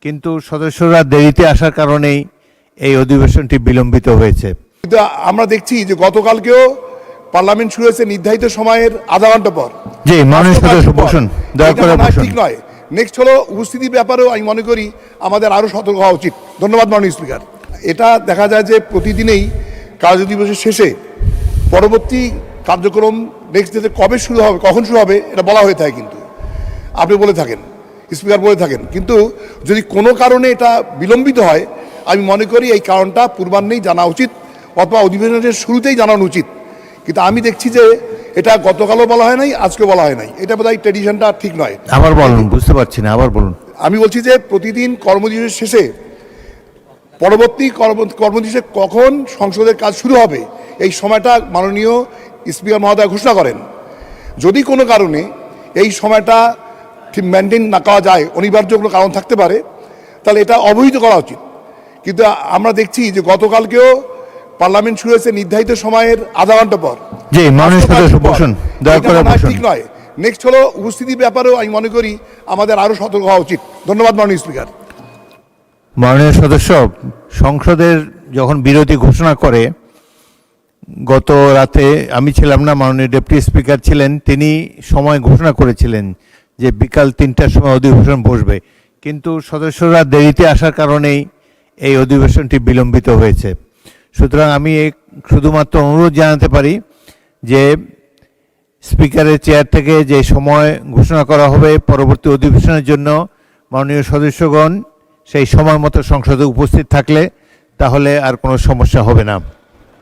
কিন্তু সদস্যরা দেরিতে আসার কারণেই এই অধিবেশনটি বিলম্বিত হয়েছে। কিন্তু আমরা দেখছি যে গতকালকেও পার্লামেন্ট শুরু হয়েছে নির্ধারিত সময়ের আধা ঘন্টা পর। জি, মাননীয় সদস্য বসুন, দয়া করে বসুন। ঠিক নয়। নেক্সট হলো উপস্থিতির ব্যাপারেও আমি মনে করি আমাদের আরও সতর্ক হওয়া উচিত। ধন্যবাদ মাননীয় স্পিকার। এটা দেখা যায় যে প্রতিদিনেই কার্য দিবসের শেষে পরবর্তী কার্যক্রম নেক্সট ডেতে কবে শুরু হবে, কখন শুরু হবে এটা বলা হয়ে থাকে, কিন্তু আপনি বলে থাকেন, স্পিকার বলে থাকেন, কিন্তু যদি কোনো কারণে এটা বিলম্বিত হয় আমি মনে করি এই কারণটা পূর্বাহ্নেই জানা উচিত অথবা অধিবেশনের শুরুতেই জানানো উচিত। কিন্তু আমি দেখছি যে এটা গতকালও বলা হয় নাই, আজকেও বলা হয় নাই। এটা বোধহয় ট্রেডিশনটা ঠিক নয়। আবার বলুন, বুঝতে পারছি না, আবার বলুন। আমি বলছি যে প্রতিদিন কর্মদিবসের শেষে পরবর্তী কর্মদিবসে কখন সংসদের কাজ শুরু হবে এই সময়টা মাননীয় স্পিকার মহোদয় ঘোষণা করেন। যদি কোনো কারণে এই সময়টা ঠিক মেনটেন না করা যায়, অনিবার্য কোনো কারণ থাকতে পারে, তাহলে এটা অবহিত করা উচিত। কিন্তু আমরা দেখছি যে গতকালকেও পার্লামেন্ট শুরু হয়েছে নির্ধারিত সময়ের আধা ঘন্টা পর। জি, মাননীয় সদস্য বসুন, দয়া করে বসুন। ঠিক নয়। নেক্সট হলো উপস্থিতির ব্যাপারেও আমি মনে করি আমাদের আরও সতর্ক হওয়া উচিত। ধন্যবাদ মাননীয় স্পিকার। মাননীয় সদস্য, সংসদের যখন বিরতি ঘোষণা করে, গত রাতে আমি ছিলাম না, মাননীয় ডেপুটি স্পিকার ছিলেন, তিনি সময় ঘোষণা করেছিলেন যে বিকাল 3টার সময় অধিবেশন বসবে, কিন্তু সদস্যরা দেরিতে আসার কারণেই এই অধিবেশনটি বিলম্বিত হয়েছে। সুতরাং আমি শুধুমাত্র অনুরোধ জানাতে পারি যে স্পিকারের চেয়ার থেকে যে সময় ঘোষণা করা হবে পরবর্তী অধিবেশনের জন্য, মাননীয় সদস্যগণ সেই সময় মতো সংসদে উপস্থিত থাকলে তাহলে আর কোনো সমস্যা হবে না।